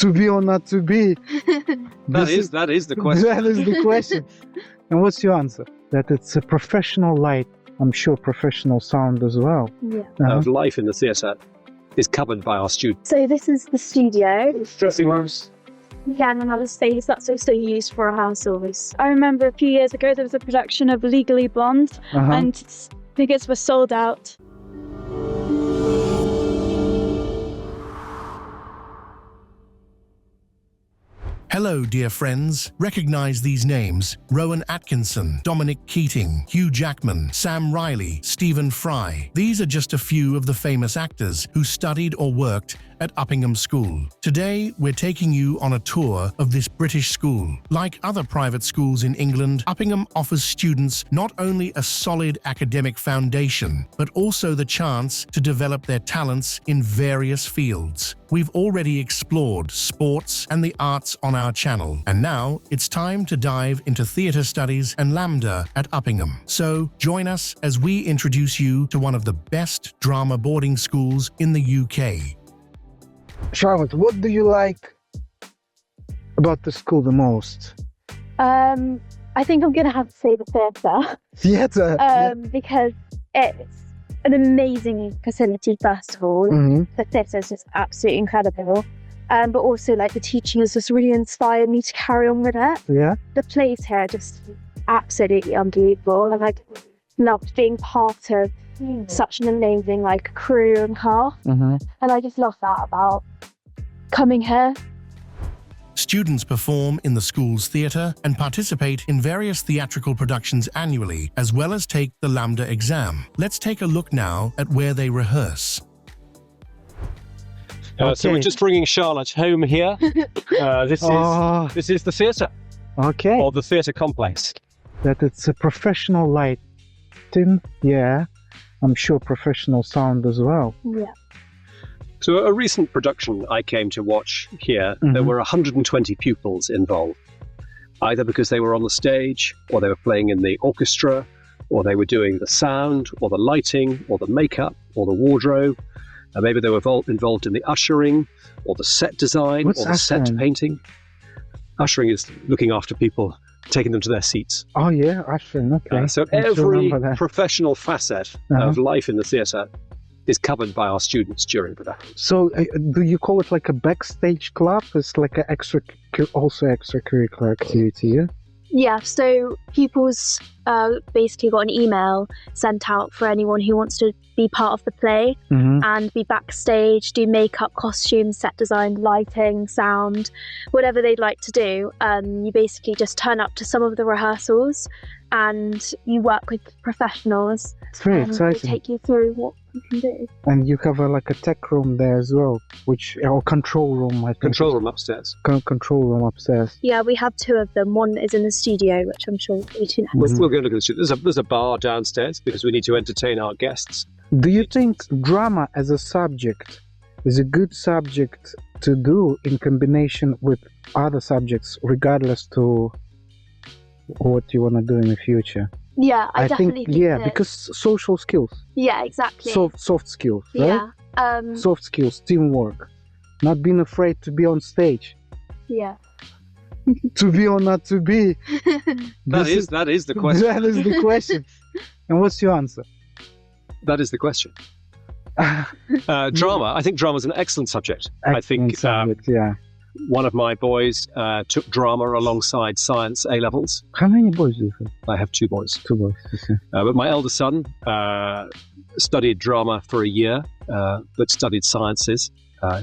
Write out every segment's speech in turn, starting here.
To be or not to be? That is the question. That is the question. And what's your answer? That it's a professional light. I'm sure professional sound as well. Yeah. Of life in the theatre is covered by our students. So this is the studio. Dressing rooms. Yeah, and another space that's also used for rehearsals. I remember a few years ago there was a production of Legally Blonde and tickets were sold out. Hello, dear friends. Recognize these names: Rowan Atkinson, Dominic Keating, Hugh Jackman, Sam Riley, Stephen Fry. These are just a few of the famous actors who studied or worked at Uppingham School. Today, we're taking you on a tour of this British school. Like other private schools in England, Uppingham offers students not only a solid academic foundation, but also the chance to develop their talents in various fields. We've already explored sports and the arts on our channel, and now it's time to dive into theatre studies and LAMDA at Uppingham. So join us as we introduce you to one of the best drama boarding schools in the UK. Charlotte, what do you like about the school the most? I think I'm going to have to say the theatre. Theatre? Because it's an amazing facility, first of all. The theatre is just absolutely incredible. But also, like, the teaching has just really inspired me to carry on with it. Yeah. The plays here are just absolutely unbelievable. And I loved being part of such an amazing, like, crew and cast. And I just love that about coming here. Students perform in the school's theatre and participate in various theatrical productions annually, as well as take the LAMDA exam. Let's take a look now at where they rehearse. So we're just bringing Charlotte home here. This is the theatre. Okay. Or the theatre complex. That it's a professional lighting. Yeah. I'm sure professional sound as well. Yeah. So a recent production I came to watch here, there were 120 pupils involved, either because they were on the stage, or they were playing in the orchestra, or they were doing the sound, or the lighting, or the makeup, or the wardrobe. Maybe they were involved in the ushering, or the set design, or the set painting. Ushering is looking after people, taking them to their seats. Oh yeah, ushering, okay. So every professional facet of life in the theatre is covered by our students during production. So do you call it like a backstage club? It's like an extracurricular activity, yeah? Yeah, so pupils basically got an email sent out for anyone who wants to be part of the play and be backstage, do makeup, costumes, set design, lighting, sound, whatever they'd like to do. You basically just turn up to some of the rehearsals and you work with professionals. It's very exciting. They take you through what you can do. And you have like a tech room there as well, or control room, I think. Control room upstairs. Control room upstairs. Yeah, we have two of them. One is in the studio, which I'm sure we'll do next. We'll go look at the studio. There's a bar downstairs because we need to entertain our guests. Do you think drama as a subject is a good subject to do in combination with other subjects, regardless to what you want to do in the future? Yeah, I definitely think yeah, because social skills. Yeah, exactly. Soft skills, right? Yeah. Soft skills, teamwork, not being afraid to be on stage. Yeah. To be or not to be? That is the question. That is the question. And what's your answer? That is the question. Drama. I think drama is an excellent subject. Yeah. One of my boys took drama alongside science A-levels. How many boys do you have? I have two boys. Two boys, okay. But my eldest son studied drama for a year, but studied sciences.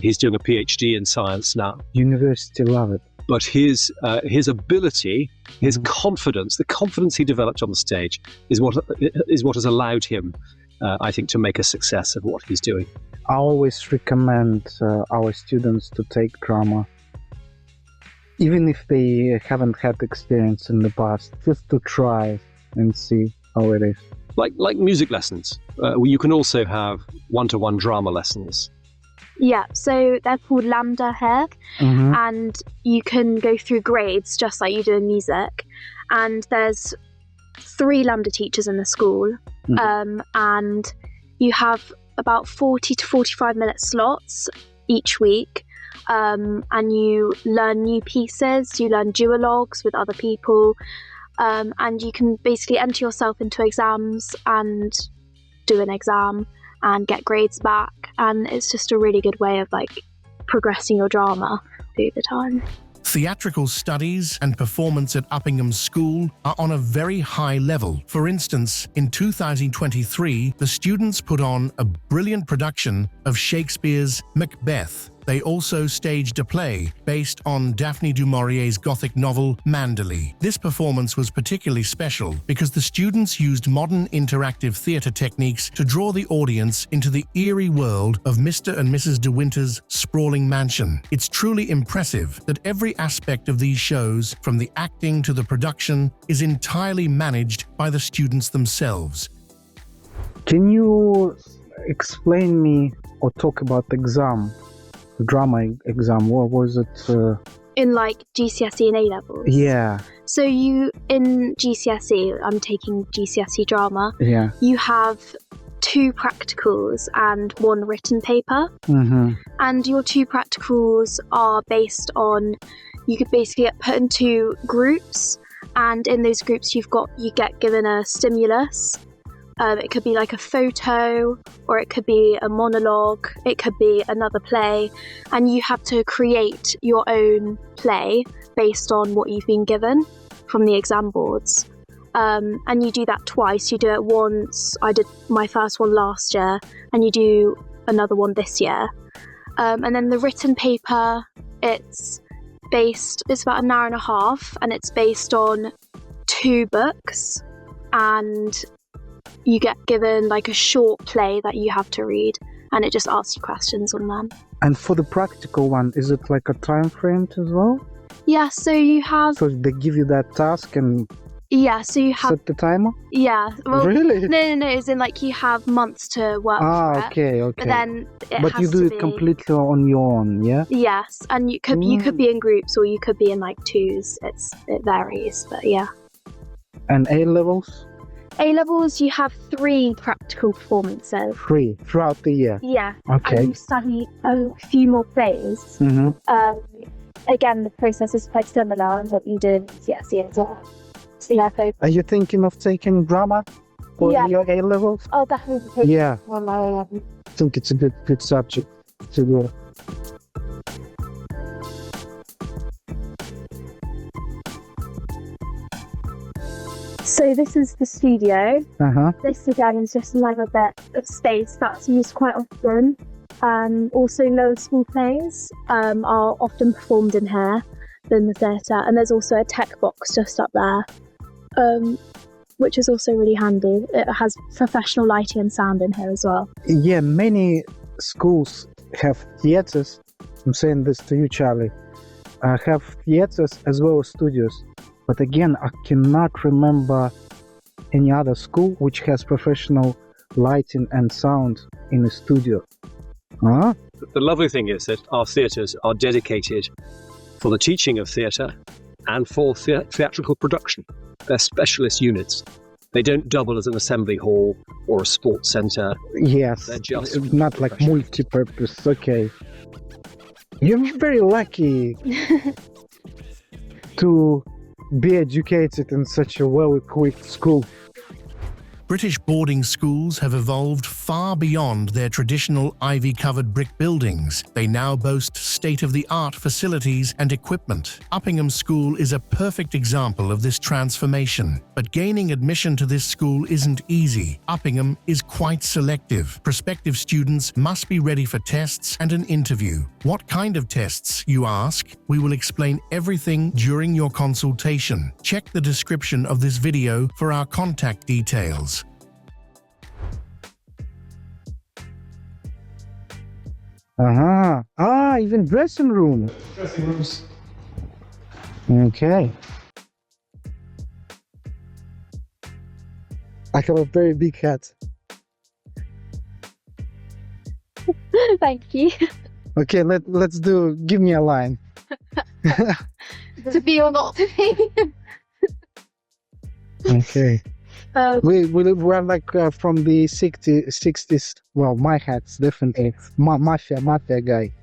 He's doing a PhD in science now. University love it. But his ability, his confidence, the confidence he developed on the stage is what has allowed him, I think, to make a success of what he's doing. I always recommend our students to take drama, even if they haven't had experience in the past, just to try and see how it is. Like music lessons, you can also have one-to-one drama lessons. Yeah, so they're called LAMDA here, and you can go through grades just like you do in music. And there's 3 LAMDA teachers in the school, and you have about 40 to 45 minute slots each week. and you learn new pieces, you learn duologues with other people, and you can basically enter yourself into exams and do an exam and get grades back, and it's just a really good way of like progressing your drama through the time. Theatrical studies and performance at Uppingham School are on a very high level. For instance, in 2023, the students put on a brilliant production of Shakespeare's Macbeth. They also staged a play based on Daphne du Maurier's Gothic novel Manderly. This performance was particularly special because the students used modern interactive theatre techniques to draw the audience into the eerie world of Mr. and Mrs. De Winter's sprawling mansion. It's truly impressive that every aspect of these shows, from the acting to the production, is entirely managed by the students themselves. Can you explain me or talk about the exam? Drama exam, what was it? In like GCSE and A levels? Yeah. So you, in GCSE, I'm taking GCSE drama, Yeah. you have 2 practicals and 1 written paper. Mm-hmm. And your 2 practicals are based on, you could basically get put into groups, and in those groups you get given a stimulus. It could be like a photo, or it could be a monologue, it could be another play, and you have to create your own play based on what you've been given from the exam boards. And you do that twice. You do it once, I did my first one last year, and you do another one this year. And then the written paper, it's about an hour and a half, and it's based on 2 books, and you get given like a short play that you have to read, and it just asks you questions on them. And for the practical one, is it like a time frame as well? Yeah, so you have... So they give you that task and Yeah, so you have... set the timer? Yeah. Well, really? No, as in like you have months to work for it. Okay. But then it But has you do to it be... completely on your own, yeah? Yes, and you could be in groups, or you could be in like 2s. It varies, but yeah. And A levels? A levels, you have 3 practical performances. 3 throughout the year? Yeah. Okay. And you study a few more plays. Mm-hmm. Again, the process is quite similar to what you did in GCSE as well. So yeah, so... Are you thinking of taking drama for your A levels? Oh, definitely. Yeah. On my A level. I think it's a good subject to do. So this is the studio. Uh-huh. This again is just another bit of space that's used quite often. Also lower school plays are often performed in here than the theatre, and there's also a tech box just up there, which is also really handy. It has professional lighting and sound in here as well. Yeah, many schools have theatres. I'm saying this to you, Charlie. Have theatres as well as studios. But again, I cannot remember any other school which has professional lighting and sound in a studio. Huh? The lovely thing is that our theatres are dedicated for the teaching of theatre and for theatrical production. They're specialist units. They don't double as an assembly hall or a sports centre. Yes, They're just not like multi-purpose. Okay. You're very lucky to be educated in such a well-equipped school. British boarding schools have evolved far beyond their traditional ivy-covered brick buildings. They now boast state-of-the-art facilities and equipment. Uppingham School is a perfect example of this transformation. But gaining admission to this school isn't easy. Uppingham is quite selective. Prospective students must be ready for tests and an interview. What kind of tests, you ask? We will explain everything during your consultation. Check the description of this video for our contact details. Even dressing room. Dressing rooms. Okay. I have a very big hat. Thank you. Okay, let's give me a line. To be or not to be. Okay. We're like from the 60s. Well, my hat's definitely mafia guy.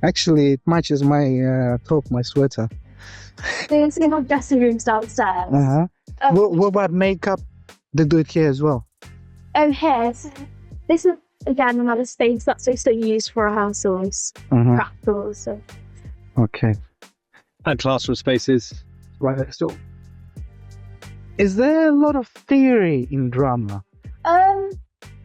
Actually, it matches my top, my sweater. There's dressing rooms downstairs. What about makeup? They do it here as well. Oh, here. This is again another space that's also used for rehearsals, practical. So. Okay. And classroom spaces right next door. Is there a lot of theory in drama?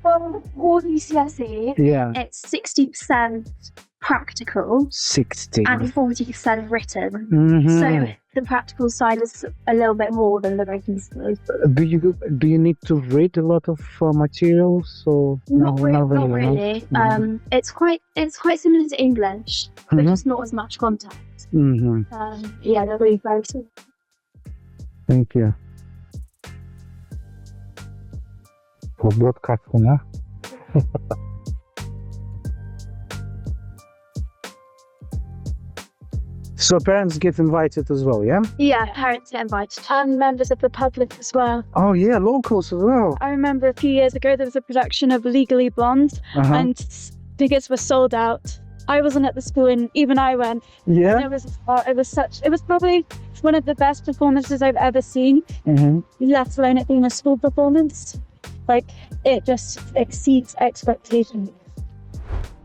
Well, for UCSE, Yeah. it's 60% practical 60. and 40% written. Mm-hmm. So the practical side is a little bit more than the written side. Do you need to read a lot of materials? Or Not really. Mm-hmm. It's quite similar to English, but just not as much content. Mm-hmm. Yeah, they're really very similar. Thank you. For broadcasting, huh? So parents get invited as well, yeah? Yeah, parents get invited. And members of the public as well. Oh yeah, locals as well. I remember a few years ago there was a production of Legally Blonde and tickets were sold out. I wasn't at the school and even I went. Yeah. And it was probably one of the best performances I've ever seen, let alone it being a school performance. Like, it just exceeds expectations.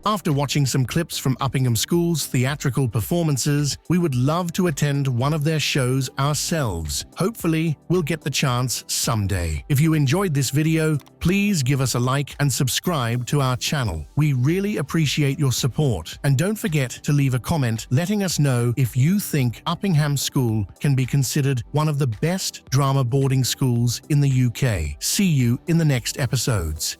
After watching some clips from Uppingham School's theatrical performances, we would love to attend one of their shows ourselves. Hopefully, we'll get the chance someday. If you enjoyed this video, please give us a like and subscribe to our channel. We really appreciate your support. And don't forget to leave a comment letting us know if you think Uppingham School can be considered one of the best drama boarding schools in the UK. See you in the next episodes.